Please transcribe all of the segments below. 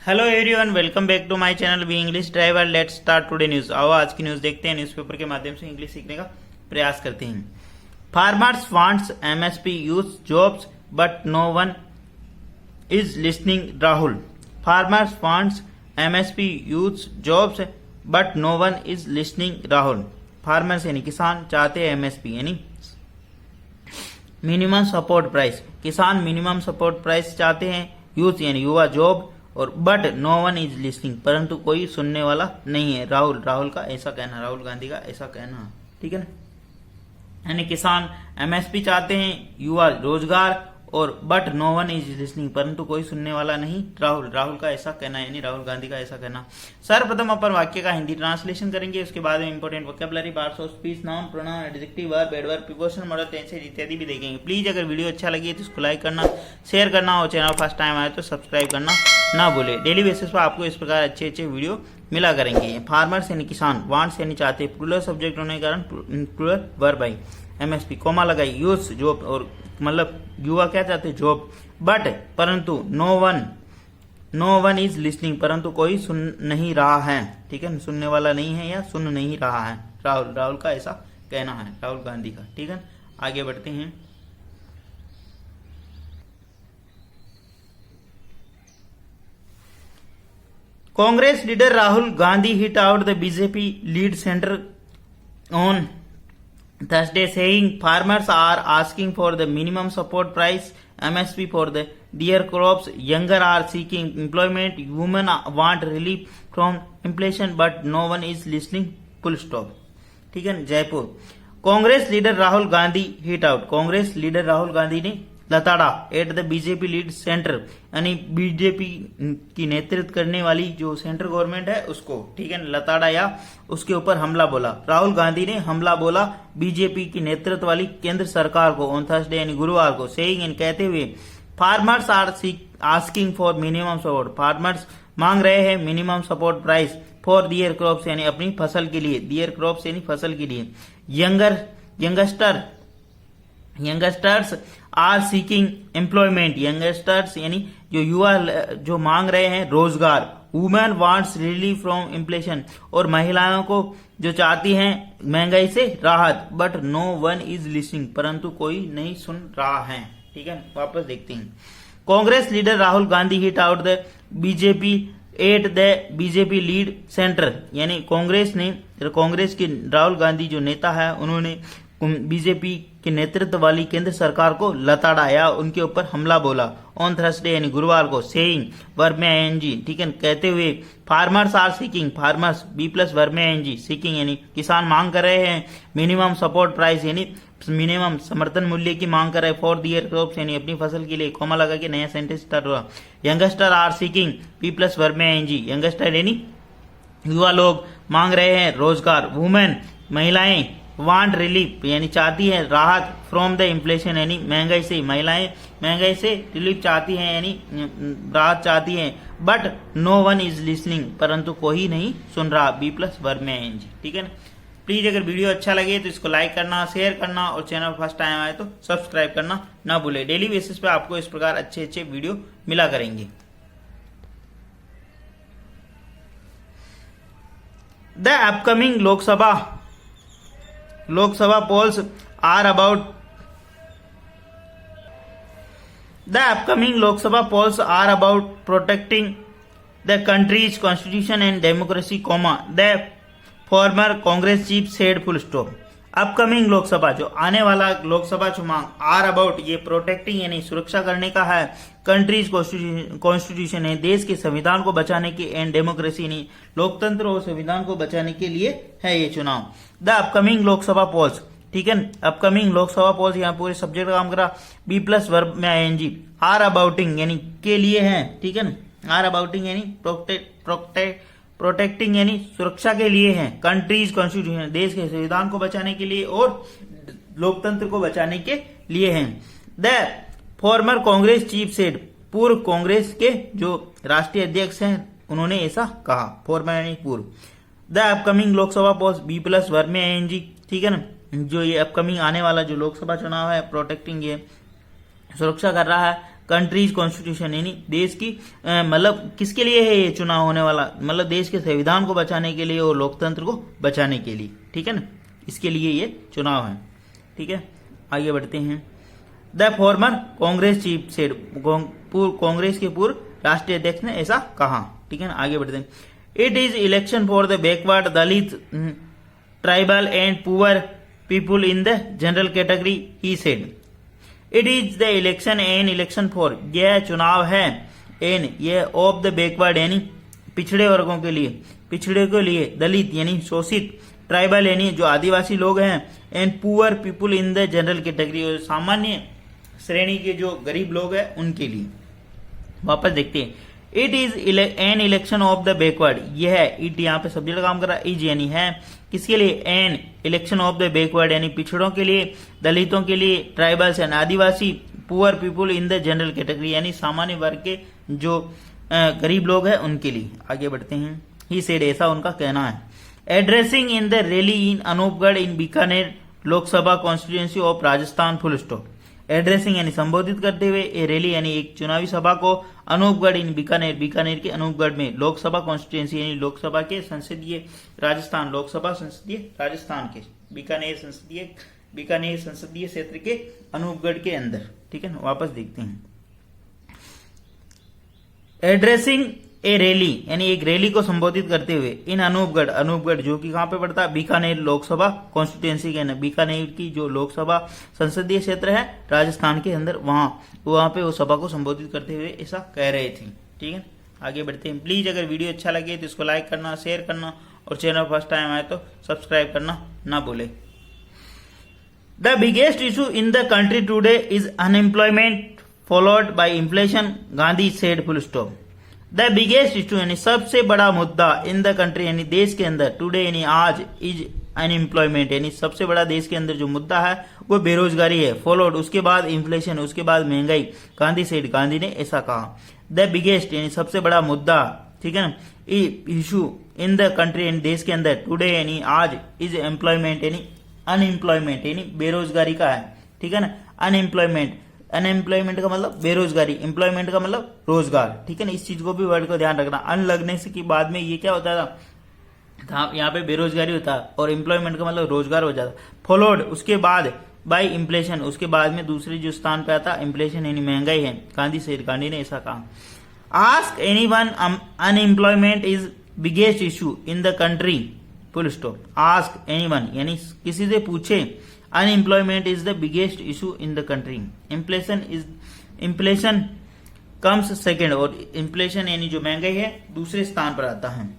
Hello everyone, welcome back to my channel V English driver. Let's start today news. आओ आज की news देखते हैं। न्यूज़पेपर के माध्यम से इंग्लिश सीखने का प्रयास करते हैं। Farmers wants MSP youth jobs but no one is listening. Rahul. Farmers wants MSP youth jobs but no one is listening. Rahul. Farmers यानी किसान चाहते हैं एमएसपी यानी मिनिमम सपोर्ट प्राइस। किसान मिनिमम सपोर्ट प्राइस चाहते हैं। यूथ यानी युवा जॉब और but no one is listening परंतु कोई सुनने वाला नहीं है। राहुल का ऐसा कहना, राहुल गांधी का ऐसा कहना, ठीक है ना। यानी किसान एमएसपी चाहते हैं, युवा रोजगार और but no one is listening परंतु कोई सुनने वाला नहीं। राहुल का ऐसा कहना यानी राहुल गांधी का ऐसा कहना। सर्वप्रथम अपन वाक्य का हिंदी ट्रांसलेशन करेंगे, उसके बाद में important vocabulary, parts of speech, noun, pronoun, adjective, verb, adverb, preposition, model, tenses इत्यादि भी देखेंगे। प्लीज अगर वीडियो अच्छा लगे तो इसको लाइक करना, शेयर करना और चैनल फर्स्ट टाइम आए तो सब्सक्राइब करना ना भूले। डेली बेसिस पर आपको इस प्रकार अच्छे अच्छे वीडियो मिला करेंगे। फार्मर्स यानी किसान, वांट्स यानी चाहते, प्लूरल सब्जेक्ट होने के कारण प्लूरल वर्ब आई, एमएसपी कोमा लगाई, यूज जॉब और मतलब युवा क्या चाहते जॉब, बट परंतु नो वन इज लिसनिंग परंतु कोई सुन नहीं रहा है, ठीक है, सुनने वाला नहीं है या सुन नहीं रहा है। राहुल का ऐसा कहना है, राहुल गांधी का, ठीक है। आगे बढ़ते हैं। Congress leader Rahul Gandhi hit out the BJP led centre on Thursday, saying farmers are asking for the minimum support price (MSP) for their crops. Younger are seeking employment. Women want relief from inflation, but no one is listening. Full stop. ठीक है। Jaipur. Congress leader Rahul Gandhi hit out. Congress leader Rahul Gandhi ने लताड़ा at the BJP led centre यानी BJP की नेतृत्व करने वाली जो सेंट्रल गवर्नमेंट है उसको, ठीक है, लताड़ा या उसके ऊपर हमला बोला। राहुल गांधी ने हमला बोला बीजेपी की नेतृत्व वाली केंद्र सरकार को ऑन थर्सडे यानी गुरुवार को, सेइंग इन कहते हुए farmers are asking for minimum support. Farmers मांग रहे हैं minimum support price for their crops यानी अपनी फसल के लिए, दियर क्रॉप्स यानी फसल के लिए। Youngsters are seeking employment. Youngsters यानी जो युवा जो मांग रहे हैं रोजगार। Women wants relief from inflation और महिलाओं को जो चाहती हैं महंगाई से राहत, but no one is listening परंतु कोई नहीं सुन रहा है, ठीक है। वापस देखते हैं। Congress leader Rahul Gandhi hit out the BJP eight the BJP led centre यानी कांग्रेस के राहुल गांधी जो नेता है उन्होंने बीजेपी के नेतृत्व वाली केंद्र सरकार को लताड़ा या उनके ऊपर हमला बोला ऑन थर्सडे यानी गुरुवार को, सेइंग वर्ब में आईएनजी, ठीक है, कहते हुए farmers are seeking, farmers be plus verb में आईएनजी, सीकिंग यानी किसान मांग कर रहे हैं, मिनिमम सपोर्ट प्राइस यानी मिनिमम समर्थन मूल्य की मांग कर रहे हैं, फॉर दियर क्रॉप्स यानी अपनी फसल के लिए, कोमा लगा के नया सेंटेंस स्टार्ट हुआ। Youngster are seeking be plus verb में आईएनजी, यंगस्टर यानी युवा लोग मांग रहे हैं रोजगार। वुमेन महिलाएं वांट रिलीफ यानी चाहती है राहत फ्रॉम द इन्फ्लेशन यानी महंगाई से, महिलाएं महंगाई से रिलीफ चाहती हैं यानी राहत चाहती हैं, but no one is listening परंतु कोई नहीं सुन रहा, बी प्लस वर्ब में आईएनजी, ठीक है ना। प्लीज अगर वीडियो अच्छा लगे तो इसको लाइक करना, शेयर करना और चैनल फर्स्ट टाइम आए तो सब्सक्राइब करना ना भूले। डेली बेसिस पे आपको इस प्रकार अच्छे अच्छे वीडियो मिला करेंगे। The upcoming Lok Sabha polls are about the upcoming Lok Sabha polls are about protecting the country's constitution and democracy, the former Congress chief said, full stop. Upcoming Lok Sabha जो आने वाला लोकसभा चुनाव आर अबाउट ये प्रोटेक्टिंग यानी सुरक्षा करने का है, कंट्रीज कॉन्स्टिट्यूशन है देश के संविधान को बचाने के, एंड डेमोक्रेसी यानी लोकतंत्र और संविधान को बचाने के लिए है ये चुनाव। द अपकमिंग लोकसभा पोल्स, ठीक है, अपकमिंग लोकसभा पोल्स यहाँ पूरे सब्जेक्ट का काम करा, बी प्लस वर्ब में आईएनजी, आर अबाउटिंग यानी के लिए है, ठीक है ना, आर अबाउटिंग यानी प्रोटेक्टिंग यानी सुरक्षा के लिए है, कंट्रीज कॉन्स्टिट्यूशन देश के संविधान को बचाने के लिए और लोकतंत्र को बचाने के लिए है। The former Congress chief said, पूर्व कांग्रेस के जो राष्ट्रीय अध्यक्ष हैं उन्होंने ऐसा कहा, फॉर्मर यानी पूर्व। The upcoming Lok Sabha post be plus verb में आईएनजी, ठीक है ना, जो ये अपकमिंग आने वाला जो लोकसभा चुनाव है प्रोटेक्टिंग ये सुरक्षा कर रहा है कंट्रीज कॉन्स्टिट्यूशन, यानी देश की मतलब किसके लिए है ये चुनाव होने वाला, मतलब देश के संविधान को बचाने के लिए और लोकतंत्र को बचाने के लिए, ठीक है ना, इसके लिए ये चुनाव है, ठीक है। आगे बढ़ते हैं। The former Congress chief said, Congress के पूर्व राष्ट्रीय अध्यक्ष ने ऐसा कहा, ठीक है ना। आगे बढ़ते हैं। It is election for the backward, Dalit, tribal and poor people in the general category, he said. It is the election an election for, यह चुनाव है, एन ये ऑफ द बैकवर्ड यानी पिछड़े वर्गों के लिए, पिछड़े के लिए, दलित यानी शोषित, ट्राइबल यानी जो आदिवासी लोग हैं, and poor people in the general category, और सामान्य श्रेणी के जो गरीब लोग हैं उनके लिए। वापस देखते हैं। It is an election of the backward, यह है, इट यहाँ पे सब्जेक्ट काम कर रहा है, इज यानी है, किसके लिए, an election of the backward यानी पिछड़ों के लिए, दलितों के लिए, tribals and Adivasi, poor people in the general category यानी सामान्य वर्ग के जो गरीब लोग हैं उनके लिए। आगे बढ़ते हैं। ही सेड, ऐसा उनका कहना है। Addressing in the rally in Anupgarh in Bikaner Lok Sabha constituency of Rajasthan, full stop. Addressing यानी संबोधित करते हुए, ए रैली यानी एक चुनावी सभा को, अनूपगढ़ इन बीकानेर, बीकानेर के अनूपगढ़ में, लोकसभा कॉन्स्टिट्यूएंसी यानी लोकसभा के संसदीय राजस्थान, लोकसभा संसदीय राजस्थान के, बीकानेर संसदीय क्षेत्र के अनूपगढ़ के अंदर, ठीक है ना। वापस देखते हैं। एड्रेसिंग ए रैली यानी एक रैली को संबोधित करते हुए, इन अनूपगढ़, अनूपगढ़ जो कि कहां पे पड़ता है, बीकानेर लोकसभा कॉन्स्टिट्यूएंसी के अंदर, बीकानेर की जो लोकसभा संसदीय क्षेत्र है राजस्थान के अंदर, वहां पे वो सभा को संबोधित करते हुए ऐसा कह रहे थे, ठीक है। आगे बढ़ते हैं। प्लीज अगर वीडियो अच्छा लगे तो इसको लाइक करना, शेयर करना, और चैनल फर्स्ट टाइम आए तो सब्सक्राइब करना ना भूले। The biggest issue in the country today is unemployment followed by inflation, Gandhi said, full stop. The biggest issue यानी सबसे बड़ा मुद्दा, इन द कंट्री यानी देश के अंदर, टुडे यानी आज, इज अनएम्प्लॉयमेंट यानी सबसे बड़ा देश के अंदर जो मुद्दा है वो बेरोजगारी है, फॉलोड उसके बाद इन्फ्लेशन, उसके बाद महंगाई, गांधी सेड, गांधी ने ऐसा कहा। द बिगेस्ट यानी सबसे बड़ा मुद्दा, ठीक है ना, इशू इन द कंट्री यानी देश के अंदर, टुडे यानी आज, इज एम्प्लॉयमेंट यानी अनएम्प्लॉयमेंट यानी बेरोजगारी का है, ठीक है ना। अनएम्प्लॉयमेंट, अनएम्प्लॉयमेंट का मतलब बेरोजगारी, एम्प्लॉयमेंट का मतलब रोजगार, ठीक है ना। इस चीज को भी वर्ड को ध्यान रखना। अन लगने से की बाद में ये क्या होता था, यहाँ पे बेरोजगारी होता है, और एम्प्लॉयमेंट का मतलब रोजगार हो जाता। फॉलोड उसके बाद, बाय इन्फ्लेशन उसके बाद में दूसरे जो स्थान पे आता इन्फ्लेशन यानी महंगाई है, गांधी सेड, गांधी ने ऐसा कहा। Ask anyone, unemployment is biggest issue in the country, full stop. Ask anyone यानी किसी से पूछे, unemployment is the biggest issue in the country, inflation comes second, और इन्फ्लेशन यानी जो महंगाई है दूसरे स्थान पर आता है।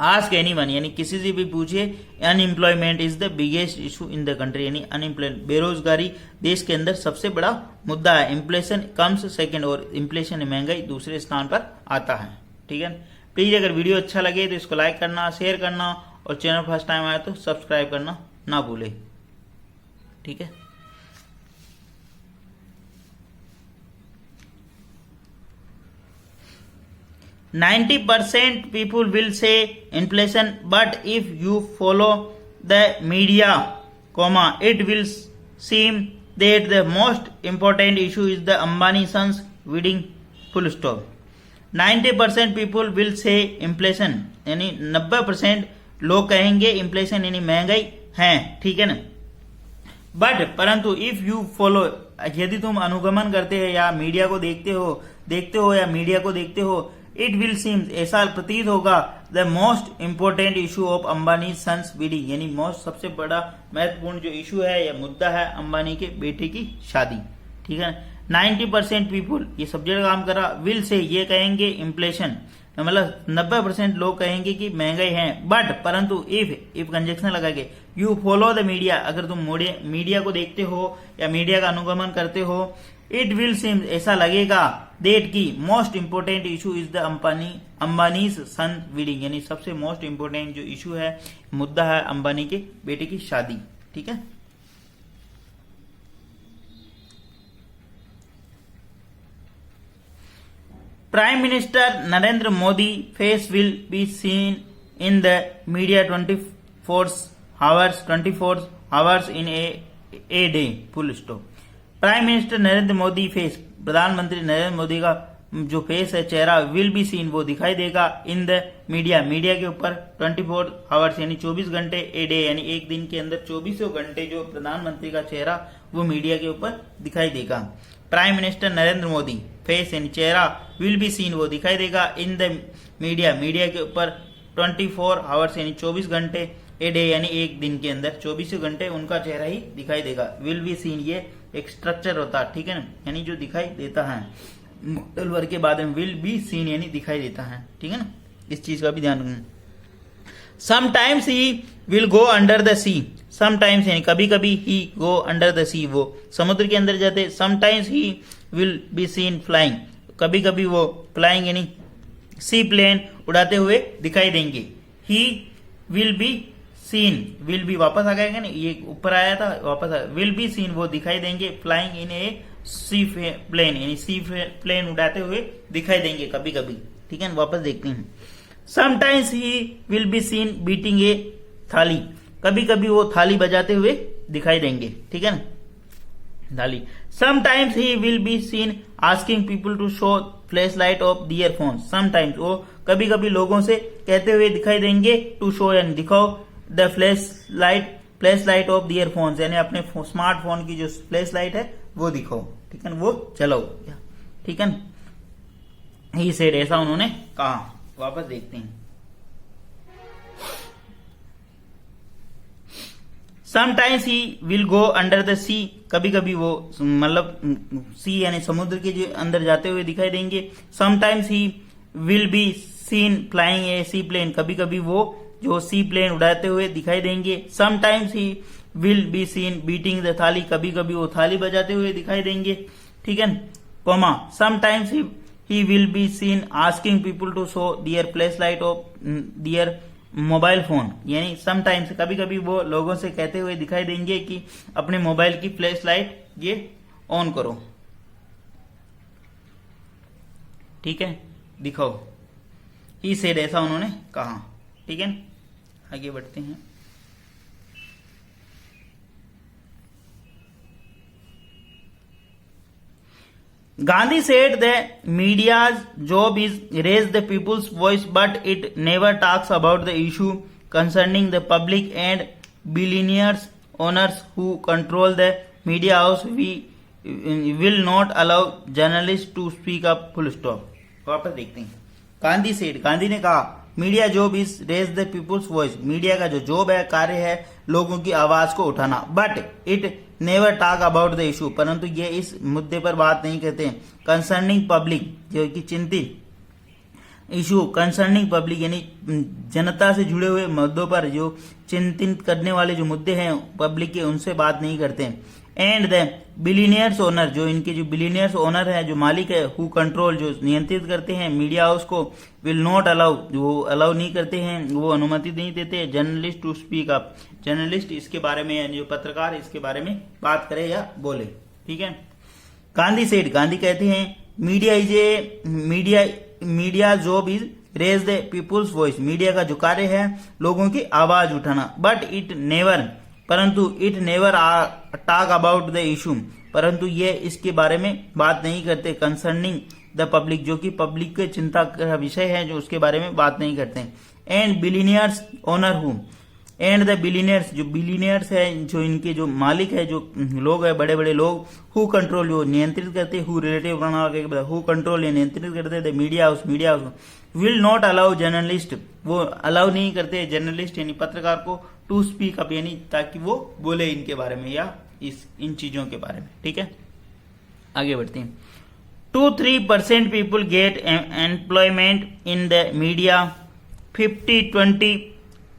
आस्क एनीवन यानी किसी से भी पूछे, unemployment is the biggest issue in the country यानी अनएम्प्लॉयमेंट बेरोजगारी देश के अंदर सबसे बड़ा मुद्दा है। इन्फ्लेशन कम्स सेकेंड, और इन्फ्लेशन महंगाई दूसरे स्थान पर आता है, ठीक है। प्लीज अगर वीडियो अच्छा लगे तो इसको लाइक करना, शेयर करना, और चैनल फर्स्ट टाइम आया तो सब्सक्राइब करना ना भूले, ठीक है। "90% people will say inflation, but if you follow the media, it will seem that the most important issue is the Ambani sons wedding, full stop." 90% people will say inflation यानी 90% लोग कहेंगे इन्फ्लेशन यानी महंगाई है, ठीक है ना। बट परंतु इफ यू फॉलो, यदि तुम अनुगमन करते हो या मीडिया को देखते हो या मीडिया को देखते हो, इट विल सीम ऐसा प्रतीत होगा, the most important issue of Ambani sons wedding यानी मोस्ट सबसे बड़ा महत्वपूर्ण जो इशू है या मुद्दा है अंबानी के बेटे की शादी, ठीक है। 90% पीपुल ये सब्जेक्ट काम कर रहा, विल से ये कहेंगे इन्फ्लेशन मतलब 90% लोग कहेंगे कि महंगाई है, बट परंतु इफ कंजक्शन लगा के, यू फॉलो द मीडिया अगर तुम मीडिया को देखते हो या मीडिया का अनुगमन करते हो, इट विल सीम ऐसा लगेगा, देट की most important issue is the Ambani's son wedding यानी सबसे मोस्ट इंपोर्टेंट जो इशू है मुद्दा है अंबानी के बेटे की शादी, ठीक है। Prime Minister Narendra Modi face will be seen in the media 24 hours in a day, full stop. Prime minister Narendra Modi face प्रधानमंत्री नरेंद्र मोदी का जो फेस है, चेहरा, विल बी सीन, वो दिखाई देगा इन द मीडिया, मीडिया के ऊपर 24 आवर्स यानी 24 घंटे ए डे, यानी एक दिन के अंदर 24 घंटे जो प्रधानमंत्री का चेहरा वो मीडिया के ऊपर दिखाई देगा। Prime minister Narendra Modi face यानी चेहरा, विल बी सीन, वो दिखाई देगा इन द मीडिया, मीडिया के ऊपर 24 आवर्स यानी 24 घंटे ए डे, यानी एक दिन के अंदर 24 घंटे उनका चेहरा ही दिखाई देगा। विल बी सीन ये एक स्ट्रक्चर होता है, ठीक है ना, यानी जो दिखाई देता है, मॉडल वर्ग के बाद में विल बी सीन यानी दिखाई देता है, ठीक है ना, इस चीज का भी ध्यान रखना। Sometimes he will go under the sea, sometimes यानी कभी कभी ही गो अंडर द सी, वो समुद्र के अंदर जाते। Sometimes he will be seen flying, कभी कभी वो फ्लाइंग यानी सी प्लेन उड़ाते हुए दिखाई देंगे। ही will be scene, will be वापस आ गया ना, ये ऊपर आया था वापस आया, विल बी सीन वो दिखाई देंगे flying in A C plane यानी सी प्लेन उड़ाते हुए दिखाई देंगे कभी कभी, ठीक है ना, वापस देखते हैं। Sometimes he will be seen beating a thali, कभी कभी वो थाली बजाते हुए दिखाई देंगे, ठीक है ना, थाली। Sometimes he will be seen asking people to show flash light of their phone, sometimes वो कभी कभी लोगों से कहते हुए दिखाई देंगे टू शो यानी दिखाओ the flash light of their phone, यानी अपने स्मार्टफोन की जो फ्लैश लाइट है वो दिखाओ, ठीक है ना, वो चलाओ, ठीक है ना, ही सेड, ऐसा उन्होंने कहा। वापस देखते हैं। Sometimes he will go under the sea, कभी कभी वो मतलब सी यानी समुद्र के जो अंदर जाते हुए दिखाई देंगे। Sometimes he will be seen flying a seaplane, कभी कभी वो जो सी प्लेन उड़ाते हुए दिखाई देंगे। Sometimes he will be seen beating the थाली, कभी कभी वो थाली बजाते हुए दिखाई देंगे, ठीक है, comma. Sometimes he will be seen asking people to show their flash light of their mobile phone, यानी समटाइम्स कभी कभी वो लोगों से कहते हुए दिखाई देंगे कि अपने मोबाइल की फ्लैश लाइट ये ऑन करो, ठीक है, दिखाओ। ही सेड, ऐसा उन्होंने कहा, ठीक है, आगे बढ़ते हैं। Gandhi said the media's job is raise the people's voice, but it never talks about the issue concerning the public and billionaires owners who control the media house. We will not allow journalists to speak up. Full stop. वापस देखते हैं। Gandhi said, Gandhi ने कहा media job is raise the people's voice, media का जो job है, कार्य है लोगों की आवाज को उठाना, but it never talk about the issue, परंतु ये इस मुद्दे पर बात नहीं करते। कंसर्निंग पब्लिक, जो कि चिंतित इशू, कंसर्निंग पब्लिक यानी जनता से जुड़े हुए मुद्दों पर जो चिंतित करने वाले जो मुद्दे हैं पब्लिक के, उनसे बात नहीं करते। एंड द बिलियनियर्स ओनर, जो इनके जो बिलियनियर्स ओनर है, जो मालिक है, हु कंट्रोल, जो नियंत्रित करते हैं मीडिया हाउस को, विल नॉट अलाउ, वो अलाउ नहीं करते हैं, वो अनुमति नहीं देते journalist to speak up, journalist इसके बारे में यानी जो पत्रकार इसके बारे में बात करे या बोले, ठीक है। गांधी सेड, गांधी कहते हैं media is a media job is raise the people's voice, media का जो कार्य है लोगों की आवाज उठाना, बट इट नेवर, परंतु it never talk about the issue, परंतु ये इसके बारे में बात नहीं करते। कंसर्निंग द पब्लिक, जो कि पब्लिक के चिंता का विषय है, जो उसके बारे में बात नहीं करते। And billionaires owner who, and the billionaires, जो बिलियनियर्स है, जो इनके जो मालिक है, जो लोग है, बड़े बड़े लोग, हु कंट्रोल, जो नियंत्रित करते, who relative pronoun, who control, ये नियंत्रित करते the media house, will not allow journalist, वो अलाउ नहीं करते जर्नलिस्ट यानी पत्रकार को टू स्पीक अप, यानी ताकि वो बोले इनके बारे में या इन चीजों के बारे में, ठीक है। आगे बढ़ते हैं। 2-3% people get employment in the media, 50-20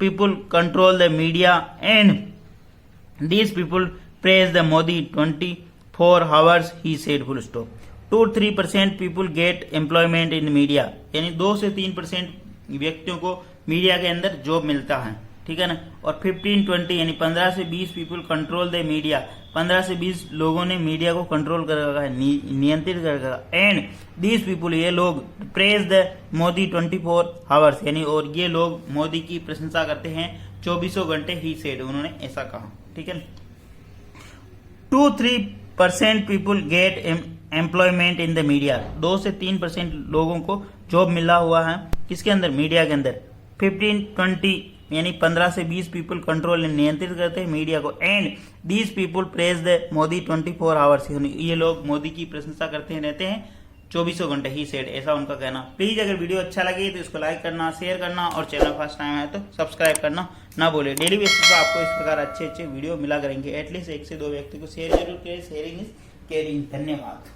people control the media, and these people praise the Modi 24 hours, he said, full stop. 2-3% people get employment in media, यानी 2 से 3% व्यक्तियों को मीडिया के अंदर जॉब मिलता है, ठीक है ना। और 15-20 यानी 15 से 20 पीपल कंट्रोल द मीडिया, 15 से 20 लोगों ने मीडिया को कंट्रोल कर रखा है, नियंत्रित कर रखा है। एंड दीज पीपल, ये लोग प्रेज द मोदी 24 आवर्स, यानी और ये लोग मोदी की प्रशंसा करते हैं 24 घंटे, ही सेड, उन्होंने ऐसा कहा, ठीक है। 2-3% people get employment in the media, 2 से 3% लोगों को जॉब मिला हुआ है किसके अंदर, मीडिया के अंदर। 15-20 यानी 15 से 20 पीपल कंट्रोल नियंत्रित करते हैं मीडिया को। And these people praise the Modi 24 hours, ये लोग मोदी की प्रशंसा करते रहते हैं 24 घंटे ही सेड, ऐसा उनका कहना। प्लीज अगर वीडियो अच्छा लगे तो इसको लाइक करना, शेयर करना और चैनल फर्स्ट टाइम है तो सब्सक्राइब करना ना भूले। डेली बेसिस पर आपको इस प्रकार अच्छे अच्छे वीडियो मिला करेंगे। एटलीस्ट 1 से 2 व्यक्ति को शेयर जरूर करें। Sharing is caring. धन्यवाद।